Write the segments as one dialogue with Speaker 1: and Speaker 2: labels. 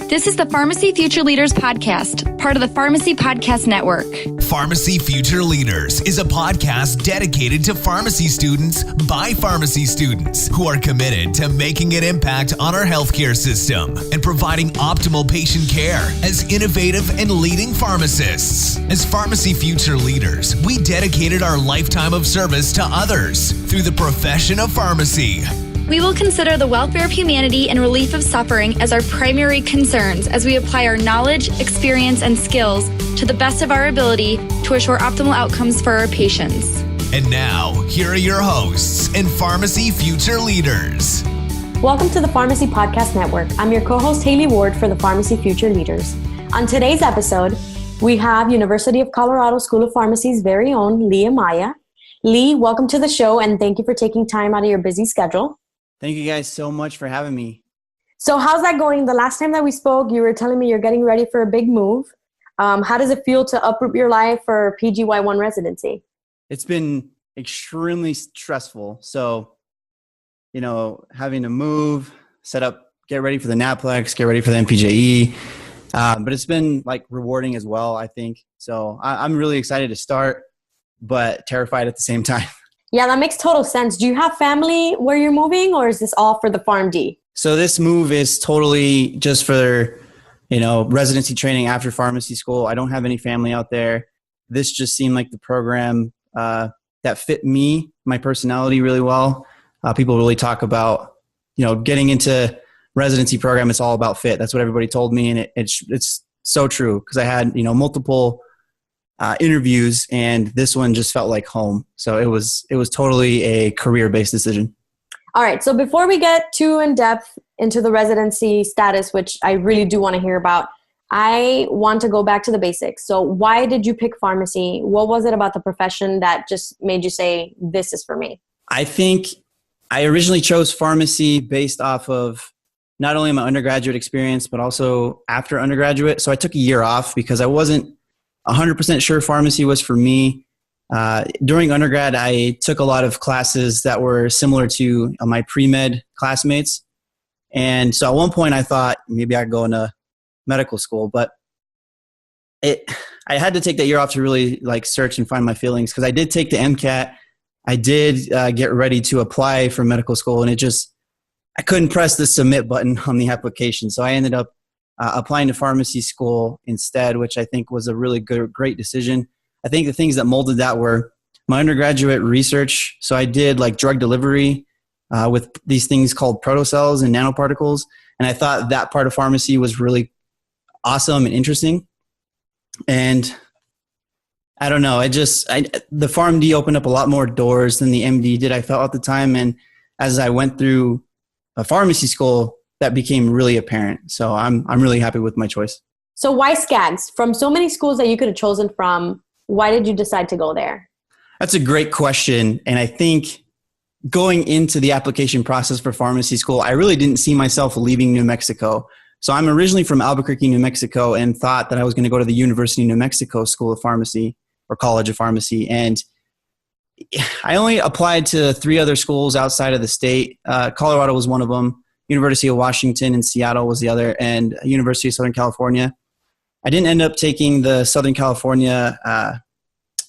Speaker 1: This is the Pharmacy Future Leaders podcast, part of the Pharmacy Podcast Network.
Speaker 2: Pharmacy Future Leaders is a podcast dedicated to pharmacy students by pharmacy students who are committed to making an impact on our healthcare system and providing optimal patient care as innovative and leading pharmacists. As Pharmacy Future Leaders, we dedicated our lifetime of service to others through the profession of pharmacy.
Speaker 1: We will consider the welfare of humanity and relief of suffering as our primary concerns as we apply our knowledge, experience, and skills to the best of our ability to assure optimal outcomes for our patients.
Speaker 2: And now, here are your hosts and Pharmacy Future Leaders.
Speaker 3: Welcome to the Pharmacy Podcast Network. I'm your co-host, Haley Ward, for the Pharmacy Future Leaders. On today's episode, we have University of Colorado School of Pharmacy's very own Lee Amaya. Lee, welcome to the show, and thank you for taking time out of your busy schedule.
Speaker 4: Thank you guys so much for having me.
Speaker 3: So how's that going? The last time that we spoke, you were telling me you're getting ready for a big move. How does it feel to uproot your life for PGY1 residency?
Speaker 4: It's been extremely stressful. So, having to move, set up, get ready for the NAPLEX, get ready for the MPJE. But it's been rewarding as well, I think. So I'm really excited to start, but terrified at the same time.
Speaker 3: Yeah, that makes total sense. Do you have family where you're moving, or is this all for the PharmD?
Speaker 4: So this move is totally just for, residency training after pharmacy school. I don't have any family out there. This just seemed like the program that fit me, my personality really well. People really talk about, getting into residency program. It's all about fit. That's what everybody told me. And it's so true, because I had, multiple interviews, and this one just felt like home. So it was totally a career-based decision.
Speaker 3: All right. So before we get too in depth into the residency status, which I really do want to hear about, I want to go back to the basics. So why did you pick pharmacy? What was it about the profession that just made you say, this is for me?
Speaker 4: I think I originally chose pharmacy based off of not only my undergraduate experience, but also after undergraduate. So I took a year off because I wasn't 100% sure pharmacy was for me. During undergrad, I took a lot of classes that were similar to my pre-med classmates. And so at one point I thought maybe I'd go into medical school, but I had to take that year off to really search and find my feelings, because I did take the MCAT. I did get ready to apply for medical school, and I couldn't press the submit button on the application. So I ended up applying to pharmacy school instead, which I think was a really great decision. I think the things that molded that were my undergraduate research. So I did drug delivery with these things called protocells and nanoparticles. And I thought that part of pharmacy was really awesome and interesting. And I don't know, the PharmD opened up a lot more doors than the MD did, I felt at the time. And as I went through a pharmacy school, that became really apparent. So I'm really happy with my choice.
Speaker 3: So why Skaggs? From so many schools that you could have chosen from, why did you decide to go there?
Speaker 4: That's a great question. And I think going into the application process for pharmacy school, I really didn't see myself leaving New Mexico. So I'm originally from Albuquerque, New Mexico, and thought that I was going to go to the University of New Mexico School of Pharmacy or College of Pharmacy. And I only applied to 3 other schools outside of the state. Colorado was one of them. University of Washington in Seattle was the other, and University of Southern California. I didn't end up taking the Southern California.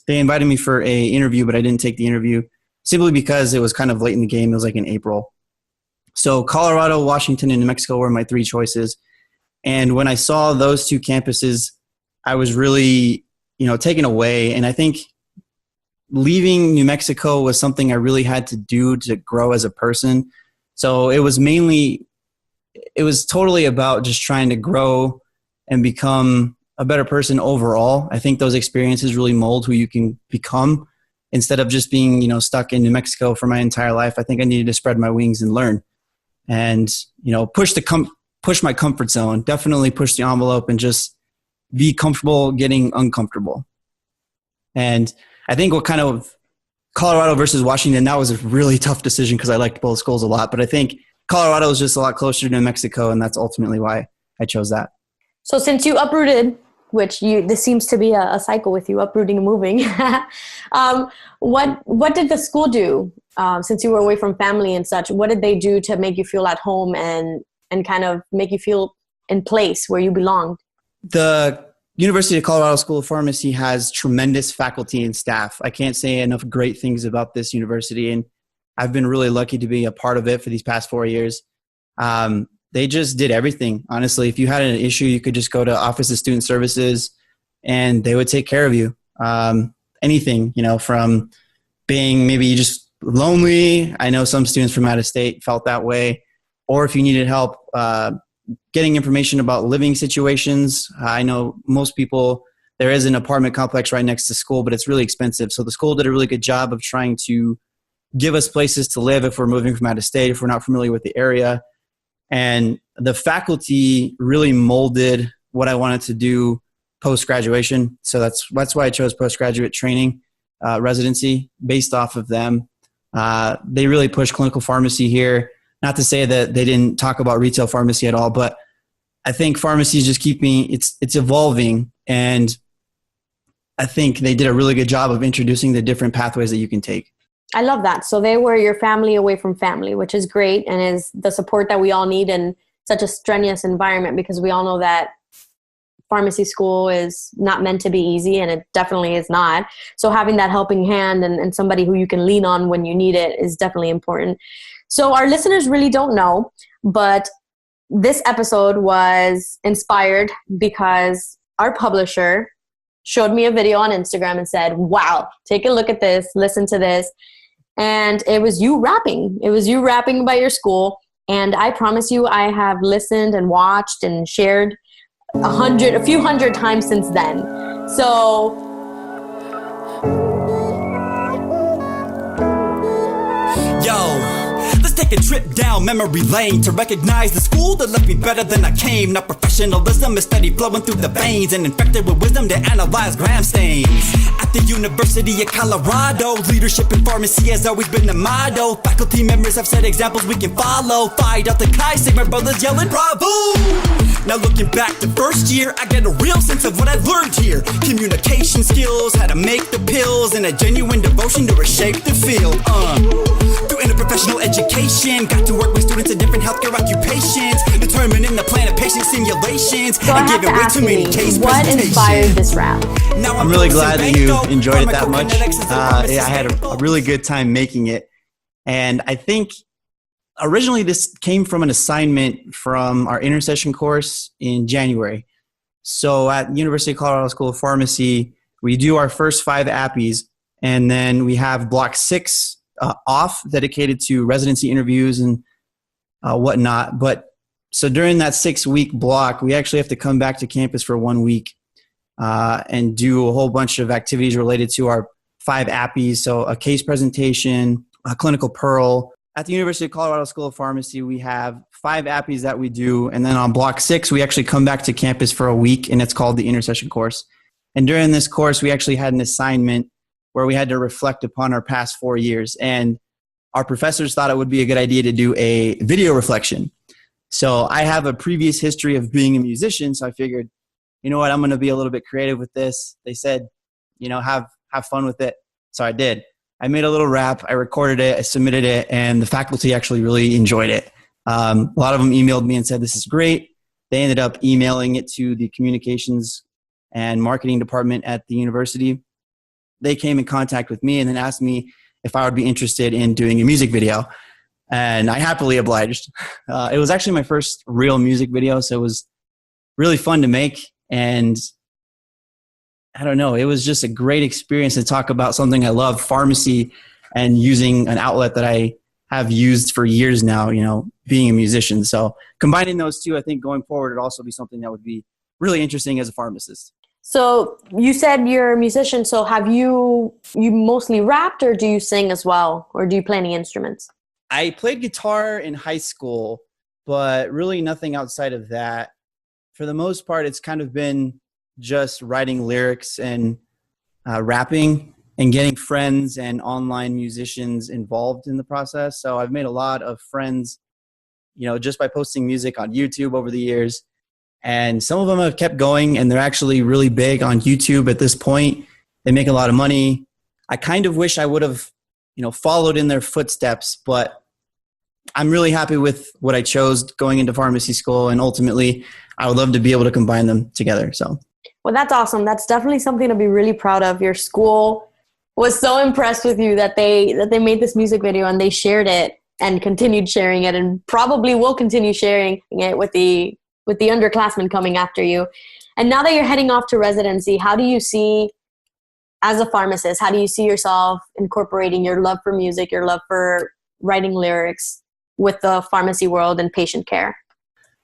Speaker 4: They invited me for an interview, but I didn't take the interview simply because it was kind of late in the game. It was in April. So Colorado, Washington, and New Mexico were my 3 choices. And when I saw those 2 campuses, I was really, taken away. And I think leaving New Mexico was something I really had to do to grow as a person. So it was totally about just trying to grow and become a better person overall. I think those experiences really mold who you can become, instead of just being, stuck in New Mexico for my entire life. I think I needed to spread my wings and learn and, push my comfort zone, definitely push the envelope and just be comfortable getting uncomfortable. And I think what kind of Colorado versus Washington, that was a really tough decision because I liked both schools a lot. But I think Colorado is just a lot closer to New Mexico, and that's ultimately why I chose that.
Speaker 3: So since you uprooted, this seems to be a cycle with you, uprooting and moving, what did the school do since you were away from family and such? What did they do to make you feel at home and kind of make you feel in place where you belonged?
Speaker 4: The University of Colorado School of Pharmacy has tremendous faculty and staff. I can't say enough great things about this university, and I've been really lucky to be a part of it for these past 4 years. They just did everything. Honestly, if you had an issue, you could just go to Office of Student Services and they would take care of you. Anything, from being maybe just lonely. I know some students from out of state felt that way. Or if you needed help getting information about living situations. I know most people, there is an apartment complex right next to school, but it's really expensive. So the school did a really good job of trying to give us places to live if we're moving from out of state, if we're not familiar with the area. And the faculty really molded what I wanted to do post-graduation. So that's why I chose postgraduate training, residency, based off of them. They really pushed clinical pharmacy here. Not to say that they didn't talk about retail pharmacy at all, but I think pharmacy is just it's evolving. And I think they did a really good job of introducing the different pathways that you can take.
Speaker 3: I love that. So they were your family away from family, which is great and is the support that we all need in such a strenuous environment, because we all know that pharmacy school is not meant to be easy, and it definitely is not. So having that helping hand and somebody who you can lean on when you need it is definitely important. So our listeners really don't know, but this episode was inspired because our publisher showed me a video on Instagram and said, wow, take a look at this, listen to this. And it was you rapping. It was you rapping about your school. And I promise you, I have listened and watched and shared a few hundred times since then. So
Speaker 5: let's take a trip down memory lane to recognize the school that left me better than I came. Now professionalism is steady flowing through the veins, and infected with wisdom to analyze gram stains. At the University of Colorado, leadership in pharmacy has always been the motto. Faculty members have set examples we can follow. Fight out the Chi Sigma brothers yelling bravo. Now looking back to first year, I get a real sense of what I learned here. Communication skills, how to make the pills, and a genuine devotion to reshape the field. Through interprofessional education, got to work with students in different healthcare occupations, determining the plan of patient simulations,
Speaker 3: so
Speaker 5: and giving way too many case
Speaker 3: what inspired this rap?
Speaker 5: Now
Speaker 4: I'm really glad that you enjoyed it that much. I had a really good time making it. And I think originally this came from an assignment from our intersession course in January. So at University of Colorado School of Pharmacy, we do our first 5 APPEs, and then we have block 6 off, dedicated to residency interviews and whatnot. But so during that 6-week block, we actually have to come back to campus for 1 week and do a whole bunch of activities related to our 5 APPEs. So a case presentation, a clinical pearl. At the University of Colorado School of Pharmacy, we have 5 APPEs that we do. And then on block 6, we actually come back to campus for a week, and it's called the intersession course. And during this course, we actually had an assignment where we had to reflect upon our past 4 years. And our professors thought it would be a good idea to do a video reflection. So I have a previous history of being a musician, so I figured, you know what, I'm going to be a little bit creative with this. They said, have fun with it. So I did. I made a little rap, I recorded it, I submitted it, and the faculty actually really enjoyed it. A lot of them emailed me and said, this is great. They ended up emailing it to the communications and marketing department at the university. They came in contact with me and then asked me if I would be interested in doing a music video. And I happily obliged. It was actually my first real music video, so it was really fun to make. And I don't know, it was just a great experience to talk about something I love, pharmacy, and using an outlet that I have used for years now, being a musician. So combining those two, I think going forward would also be something that would be really interesting as a pharmacist.
Speaker 3: So you said you're a musician. So have you mostly rapped, or do you sing as well? Or do you play any instruments?
Speaker 4: I played guitar in high school, but really nothing outside of that. For the most part, it's kind of been just writing lyrics and rapping and getting friends and online musicians involved in the process. So I've made a lot of friends, just by posting music on YouTube over the years. And some of them have kept going, and they're actually really big on YouTube at this point. They make a lot of money. I kind of wish I would have, followed in their footsteps, but I'm really happy with what I chose going into pharmacy school, and ultimately I would love to be able to combine them together. So,
Speaker 3: well, that's awesome. That's definitely something to be really proud of. Your school was so impressed with you that they made this music video and they shared it and continued sharing it, and probably will continue sharing it with the underclassmen coming after you. And now that you're heading off to residency, how do you see, as a pharmacist, how do you see yourself incorporating your love for music, your love for writing lyrics with the pharmacy world and patient care?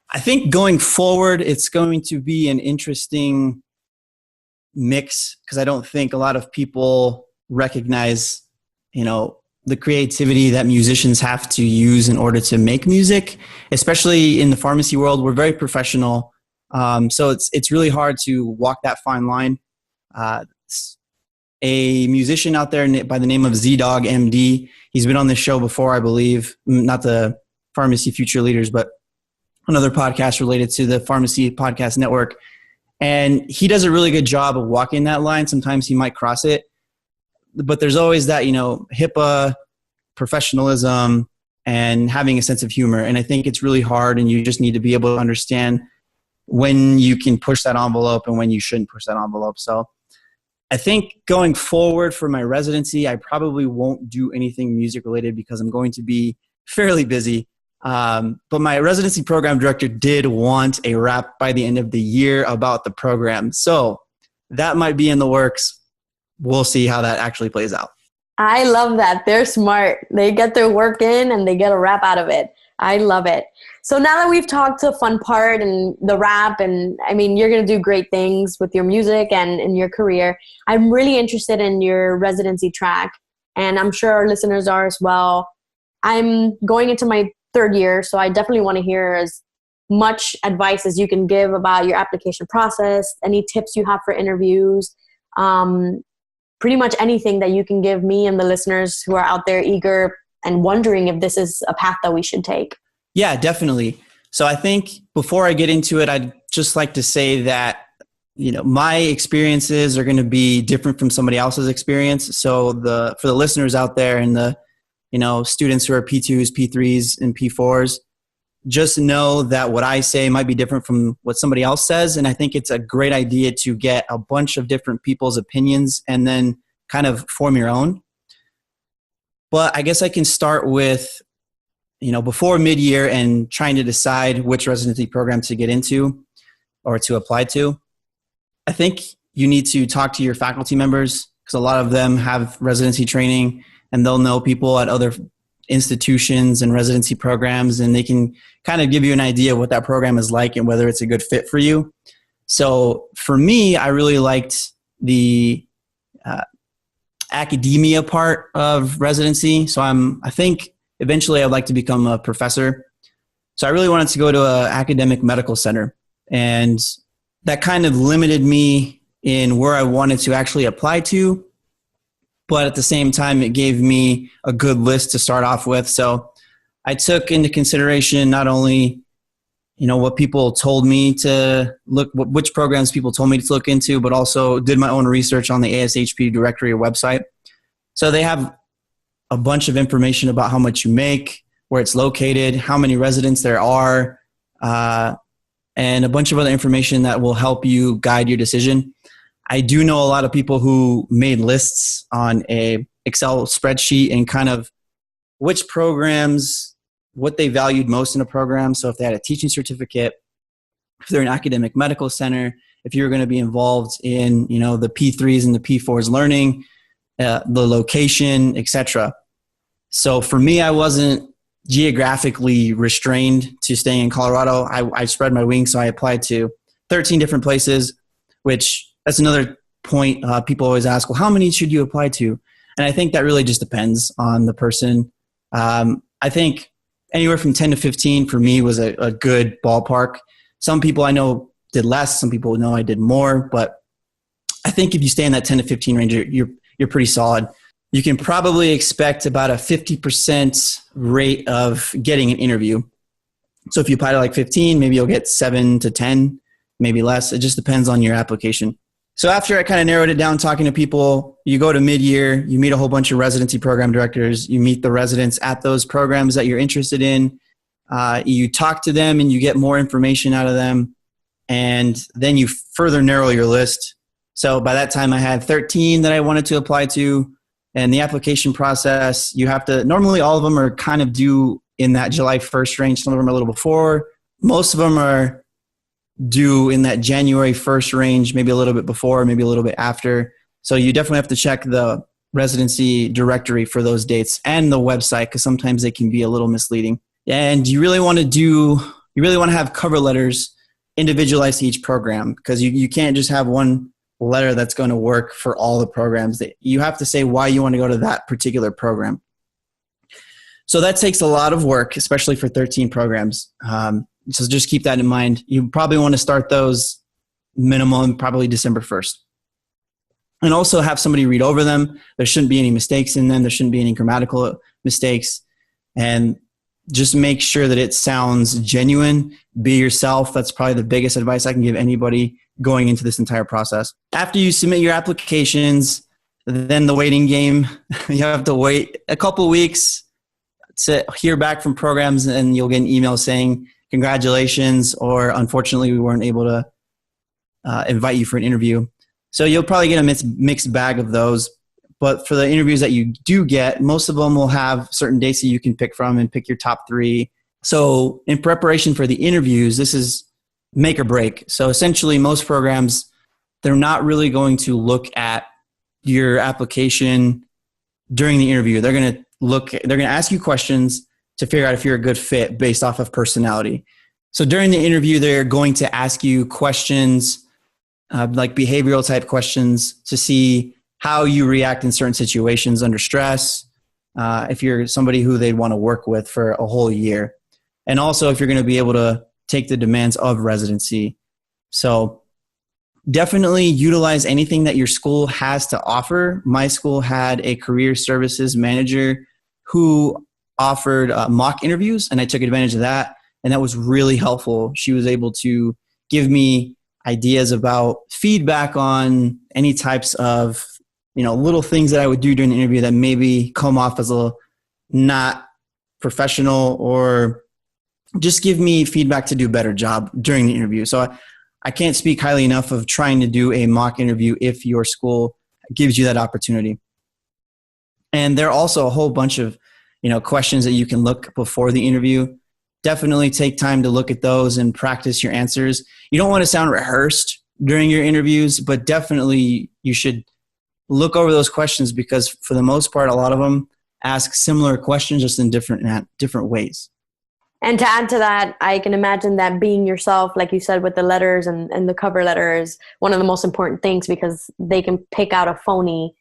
Speaker 4: I think going forward, it's going to be an interesting mix, because I don't think a lot of people recognize, the creativity that musicians have to use in order to make music, especially in the pharmacy world. We're very professional. So it's really hard to walk that fine line. A musician out there by the name of ZDoggMD, he's been on this show before, I believe, not the Pharmacy Future Leaders, but another podcast related to the Pharmacy Podcast Network. And he does a really good job of walking that line. Sometimes he might cross it, but there's always that, HIPAA, professionalism, and having a sense of humor. And I think it's really hard, and you just need to be able to understand when you can push that envelope and when you shouldn't push that envelope. So I think going forward for my residency, I probably won't do anything music related because I'm going to be fairly busy. But my residency program director did want a rap by the end of the year about the program. So that might be in the works. We'll see how that actually plays out.
Speaker 3: I love that. They're smart. They get their work in and they get a rap out of it. I love it. So now that we've talked the fun part and the rap, and I mean, you're going to do great things with your music and in your career, I'm really interested in your residency track, and I'm sure our listeners are as well. I'm going into my third year, so I definitely want to hear as much advice as you can give about your application process, any tips you have for interviews, pretty much anything that you can give me and the listeners who are out there eager and wondering if this is a path that we should take.
Speaker 4: Yeah, definitely. So I think before I get into it, I'd just like to say that, my experiences are going to be different from somebody else's experience. So for the listeners out there and the, students who are P2s, P3s, and P4s, just know that what I say might be different from what somebody else says. And I think it's a great idea to get a bunch of different people's opinions and then kind of form your own. But I guess I can start with, before mid-year and trying to decide which residency program to get into or to apply to. I think you need to talk to your faculty members, because a lot of them have residency training and they'll know people at other institutions and residency programs, and they can kind of give you an idea of what that program is like and whether it's a good fit for you. So for me, I really liked the academia part of residency. So I think eventually I'd like to become a professor. So I really wanted to go to an academic medical center, and that kind of limited me in where I wanted to actually apply to. But at the same time, it gave me a good list to start off with. So I took into consideration not only, what people told me to which programs people told me to look into, but also did my own research on the ASHP directory or website. So they have a bunch of information about how much you make, where it's located, how many residents there are, and a bunch of other information that will help you guide your decision. I do know a lot of people who made lists on a Excel spreadsheet and kind of which programs, what they valued most in a program. So if they had a teaching certificate, if they're an academic medical center, if you're going to be involved in, the P3s and the P4s learning, the location, etc. So for me, I wasn't geographically restrained to staying in Colorado. I spread my wings, so I applied to 13 different places, which that's another point. People always ask, well, how many should you apply to? And I think that really just depends on the person. I think anywhere from 10 to 15 for me was a good ballpark. Some people I know did less. Some people know I did more. But I think if you stay in that 10 to 15 range, you're pretty solid. You can probably expect about a 50% rate of getting an interview. So if you apply to like 15, maybe you'll get 7 to 10, maybe less. It just depends on your application. So after I kind of narrowed it down, talking to people, you go to mid-year, you meet a whole bunch of residency program directors, you meet the residents at those programs that you're interested in, you talk to them and you get more information out of them, and then you further narrow your list. So by that time I had 13 that I wanted to apply to, and the application process, you have to, normally all of them are kind of due in that July 1st range. Some of them are a little before. Most of them are due in that January 1st range, maybe a little bit before, maybe a little bit after. So you definitely have to check the residency directory for those dates and the website, because sometimes they can be a little misleading. And you really want to have cover letters individualized to each program, because you can't just have one letter that's going to work for all the programs. You have to say why you want to go to that particular program. So that takes a lot of work, especially for 13 programs. So just keep that in mind. You probably want to start those minimum probably December 1st. And also have somebody read over them. There shouldn't be any mistakes in them. There shouldn't be any grammatical mistakes. And just make sure that it sounds genuine. Be yourself. That's probably the biggest advice I can give anybody going into this entire process. After you submit your applications, then the waiting game. You have to wait a couple weeks to hear back from programs, and you'll get an email saying, congratulations, or unfortunately we weren't able to invite you for an interview. So you'll probably get a mixed bag of those. But for the interviews that you do get, most of them will have certain dates that you can pick from and pick your top 3. So in preparation for the interviews, this is make or break. So essentially most programs, they're not really going to look at your application during the interview. They're going to ask you questions to figure out if you're a good fit based off of personality. So during the interview, they're going to ask you questions like behavioral type questions to see how you react in certain situations under stress, if you're somebody who they'd want to work with for a whole year. And also if you're going to be able to take the demands of residency. So definitely utilize anything that your school has to offer. My school had a career services manager who offered mock interviews, and I took advantage of that, and that was really helpful. She was able to give me ideas about feedback on any types of little things that I would do during the interview that maybe come off as a little not professional, or just give me feedback to do a better job during the interview. So I can't speak highly enough of trying to do a mock interview if your school gives you that opportunity. And there are also a whole bunch of questions that you can look before the interview. Definitely take time to look at those and practice your answers. You don't want to sound rehearsed during your interviews, but definitely you should look over those questions, because for the most part, a lot of them ask similar questions just in different ways.
Speaker 3: And to add to that, I can imagine that being yourself, like you said, with the letters and the cover letter is one of the most important things, because they can pick out a phony,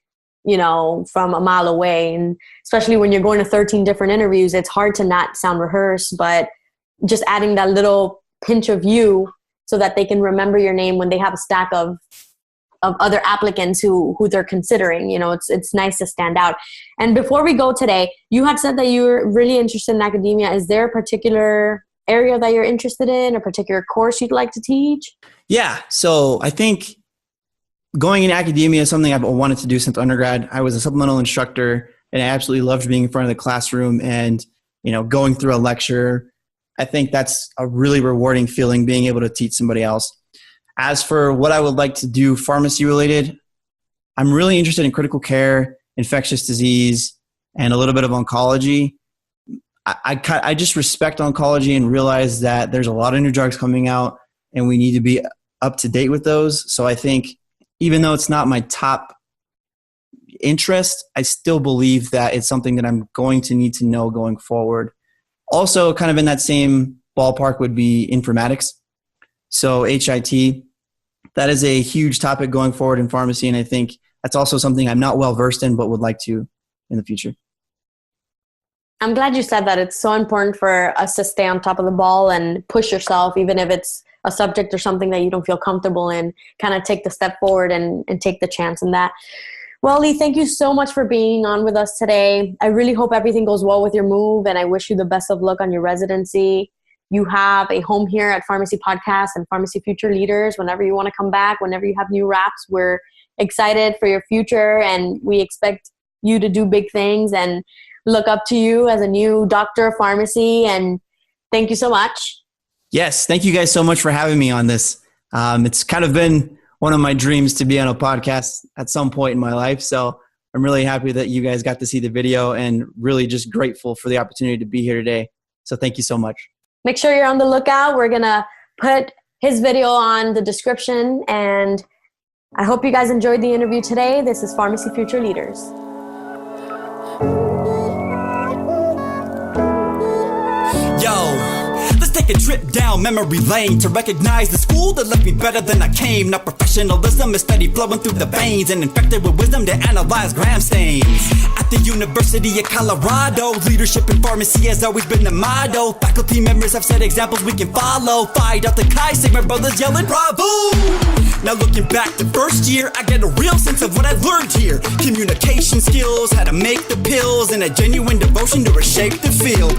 Speaker 3: from a mile away. And especially when you're going to 13 different interviews, it's hard to not sound rehearsed, but just adding that little pinch of you so that they can remember your name when they have a stack of other applicants who they're considering. It's nice to stand out. And before we go today, you had said that you're really interested in academia. Is there a particular area that you're interested in, a particular course you'd like to teach?
Speaker 4: Yeah. So I think going in academia is something I've wanted to do since undergrad. I was a supplemental instructor, and I absolutely loved being in front of the classroom and, going through a lecture. I think that's a really rewarding feeling, being able to teach somebody else. As for what I would like to do pharmacy related, I'm really interested in critical care, infectious disease, and a little bit of oncology. I just respect oncology and realize that there's a lot of new drugs coming out, and we need to be up to date with those. So I think even though it's not my top interest, I still believe that it's something that I'm going to need to know going forward. Also, kind of in that same ballpark would be informatics. So HIT, that is a huge topic going forward in pharmacy, and I think that's also something I'm not well versed in, but would like to in the future.
Speaker 3: I'm glad you said that. It's so important for us to stay on top of the ball and push yourself, even if it's a subject or something that you don't feel comfortable in, kind of take the step forward and take the chance in that. Well, Lee, thank you so much for being on with us today. I really hope everything goes well with your move, and I wish you the best of luck on your residency. you have a home here at Pharmacy Podcast and Pharmacy Future Leaders. Whenever you want to come back, whenever you have new wraps, we're excited for your future, and we expect you to do big things and look up to you as a new doctor of pharmacy. And thank you so much.
Speaker 4: Yes, thank you guys so much for having me on this. It's kind of been one of my dreams to be on a podcast at some point in my life. So I'm really happy that you guys got to see the video and really just grateful for the opportunity to be here today. So thank you so much.
Speaker 3: Make sure you're on the lookout. We're going to put his video on the description, and I hope you guys enjoyed the interview today. This is Pharmacy Future Leaders.
Speaker 5: Let's take a trip down memory lane to recognize the school that left me better than I came. Now professionalism is steady flowing through the veins, and infected with wisdom to analyze gram stains. At the University of Colorado, leadership in pharmacy has always been the motto. Faculty members have set examples we can follow. Fight out the Chi Sigma brothers yelling bravo. Now looking back to first year, I get a real sense of what I learned here. Communication skills, how to make the pills, and a genuine devotion to reshape the field.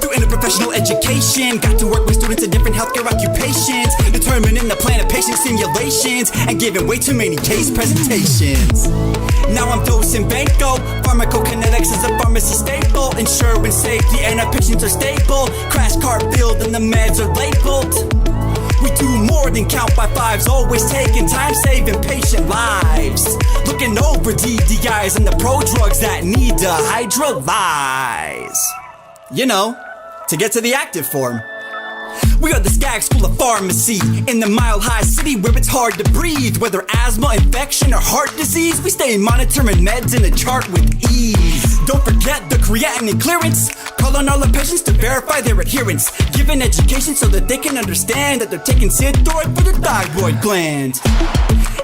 Speaker 5: Through interprofessional education, got to work with students in different healthcare occupations, determining the plan of patient simulations, and giving way too many case presentations. Now I'm dosing Banco, pharmacokinetics is a pharmacy staple, ensuring safety and our patients are stable. Crash cart filled and the meds are labeled. We do more than count by fives, always taking time, saving patient lives. Looking over DDIs and the pro drugs that need to hydrolyze. You know, to get to the active form. We are the Skaggs School of Pharmacy in the Mile High City where it's hard to breathe. Whether asthma, infection, or heart disease, we stay monitoring meds in a chart with ease. Don't forget the creatinine clearance. Call on all the patients to verify their adherence. Giving education so that they can understand that they're taking Synthroid for the thyroid gland.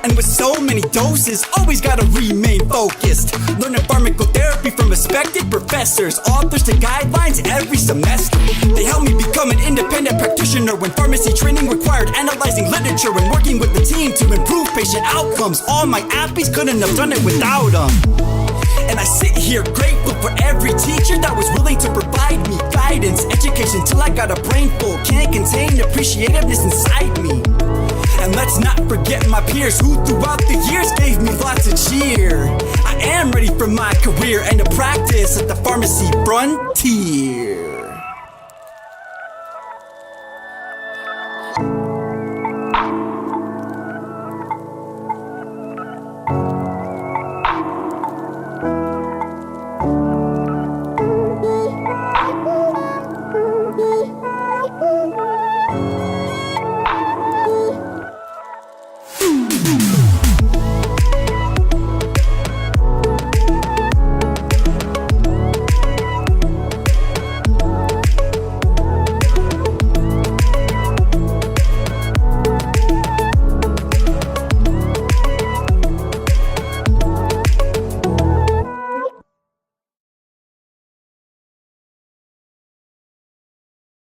Speaker 5: And with so many doses, always gotta remain focused. Learning pharmacotherapy from respected professors, authors to guidelines every semester. They helped me become an independent practitioner when pharmacy training required analyzing literature and working with the team to improve patient outcomes. All my appies couldn't have done it without them. And I sit here grateful for every teacher that was willing to provide me guidance, education till I got a brain full. Can't contain appreciativeness inside me. And let's not forget my peers who throughout the years gave me lots of cheer. I am ready for my career and to practice at the pharmacy frontier.